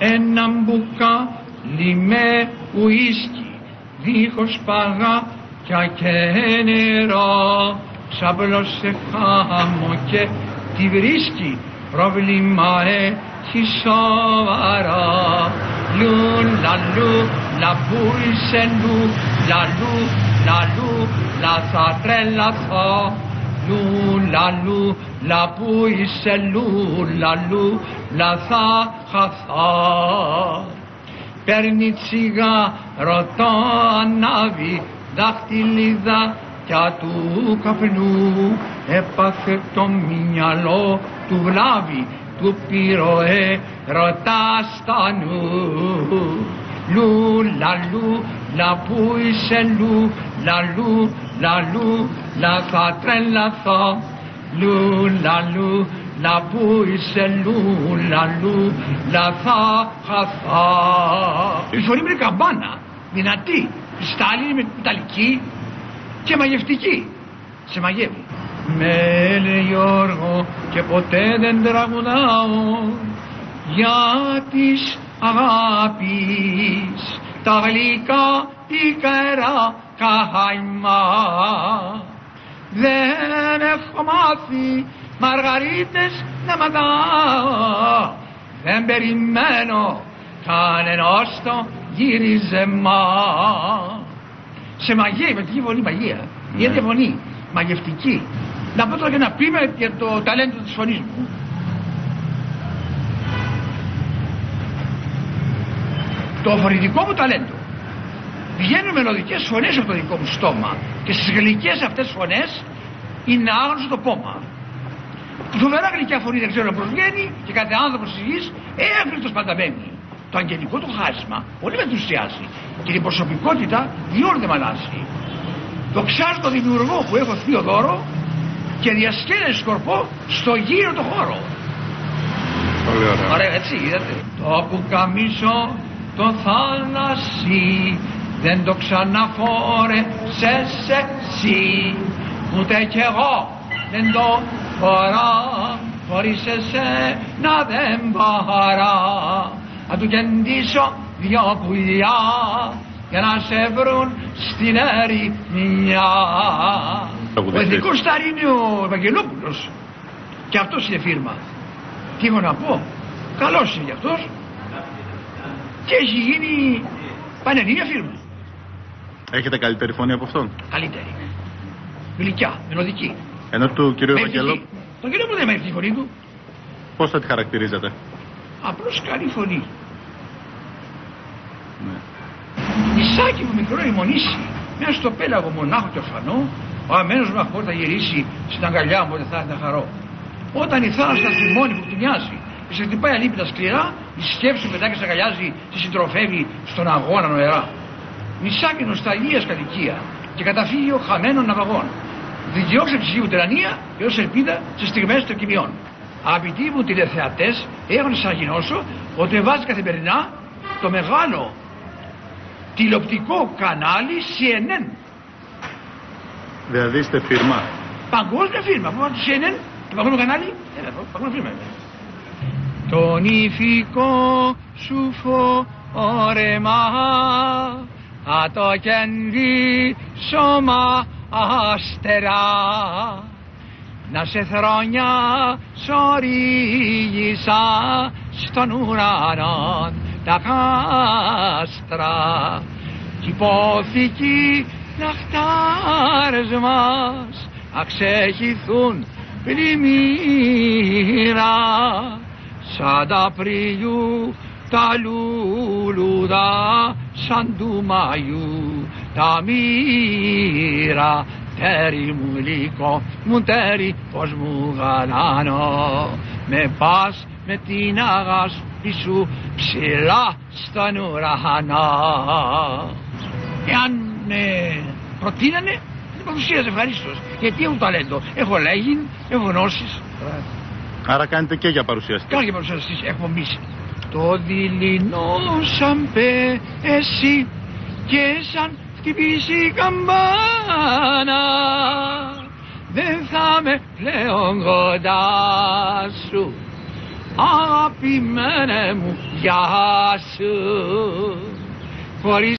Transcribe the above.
ένα μπουκάλι με ουίσκι, δίχως παγάκια και νερό, ξάπλωσε χάμω και τη βρίσκει, πρόβλημα έχει σοβαρό. Λου, λαμπούρισε λου, λαλού, λα θα τρελαθώ. Λου, λαμπούρισε λου, λα θα χαθώ. Παίρνει τσιγάρο το ανάβει, δάχτυλιδά κι του καπνού, έπαθε το μυαλό του βλάβη, του πήρε ρωτά στα νου. Λου, λαπού είσαι λου, λα θα τρελαθώ. Λου, λαπού είσαι λου, λα θα χαθώ. Η φωνή είναι καμπάνα, δυνατή, κρυστάλλινη, μεταλλική και μαγευτική. Σε μαγεύει. Με λέει Γιώργο και ποτέ δεν τραγουδάω για της αγάπης τα γλυκά πικρά καημά. Δεν έχω μάθει μαργαρίτες να μαντάω, δεν περιμένω κανενός το γύριζεμά. Σε μαγεύει με τη φωνή μαγεία, η ίδια φωνή, μαγευτική. Να πω τώρα και να πούμε για το ταλέντο της φωνής μου. Το φωνητικό μου ταλέντο. Βγαίνουν μελωδικές φωνές από το δικό μου στόμα και στις γλυκές αυτές φωνές είναι άγνωστο το πόμα. Η φοβερά γλυκιά φωνή δεν ξέρω πώς βγαίνει και κάθε άνθρωπος της γης εύληπτος πανταμένει. Το αγγελικό του χάρισμα πολύ με ενθουσιάζει και την προσωπικότητα διόλου δεν μ' αλλάζει. Δοξάζω τον δημιουργό που έχω θείο δώρο και διασκέδαση σκορπό στο γύρο το χώρο. Πολύ ωραία. Ωραία, έτσι είδατε. Το πουκαμίσο το θάλασσι δεν το ξαναφόρεσες εσύ, ούτε κι εγώ δεν το φορείς εσένα δεν παρά. Να του κεντήσω δυο πουλιά για να σε βρουν στην ερημιά. Ο εθνικός στάρ είναι ο Ευαγγελόπουλος και αυτός είναι φίρμα. Τι έχω να πω, καλός είναι κι αυτός και έχει γίνει πανελλήνια φίρμα. Έχετε καλύτερη φωνή από αυτόν? Καλύτερη, γλυκιά, μελωδική. Ενώ του κυρίου Ευαγγελόπουλου? Τον κύριο που δεν μ' η φωνή του. Πώς θα τη χαρακτηρίζετε? Απλώς καλή φωνή. Ναι. Νησάκι μου μικρό η μονήσει, μέσα στο πέλαγο μονάχο και ορφανό, ο αμένος μου αχπό θα γυρίσει στην αγκαλιά μου, δεν θα έρθει να χαρώ. Όταν η θάλασσα στα θυμώνει που κτηνιάζει και σε χτυπάει αλίπητα σκληρά, η σκέψη μετά και σε αγκαλιάζει, τη συντροφεύει στον αγώνα νοερά. Νησάκι νοσταλγίας κατοικία και καταφύγιο χαμένων ναυαγών. Διδιώξε ψυχή τυραννία και ως ελπίδα σε στιγμές των κοιμιών. Αγαπητοί μου τηλεθεατές, έχω να σας ανακοινώσω ότι βάζει καθημερινά το μεγάλο τηλεοπτικό κανάλι CNN. Δηλαδή είστε φίρμα? Παγκόσμια φίρμα. Από το CNN, το παγκόσμιο κανάλι, παγκόσμια φίρμα. Το νηφικό σου φόρεμα θα το κεντήσω αστερά, να σε χρόνια σωρίγησα στον ουρανό τα κάστρα κι υπόθηκοι ναχτάρες μας αξέχηθούν πλημμύρα σαν τα Απριλιού τα λουλούδα σαν του Μαϊού τα μοίρα. Τέρι μου λύκο, μου τέρι πως μου γαλάνω, με πας με την αγάπη σου ψηλά στον ουρανό. Εάν με προτείνανε, την παρουσίαζε ευχαρίστως, γιατί έχω ταλέντο, έχω λέγειν, έχω γνώσεις. Άρα κάνετε και για παρουσιαστή? Κάνω για παρουσιαστής, έχω μπήσει. Το δειλινό σαν εσύ και σαν χτυπήσει η καμπάνα, δεν θα με πλέον κοντά σου, αγαπημένε μου, γεια σου. Χωρίς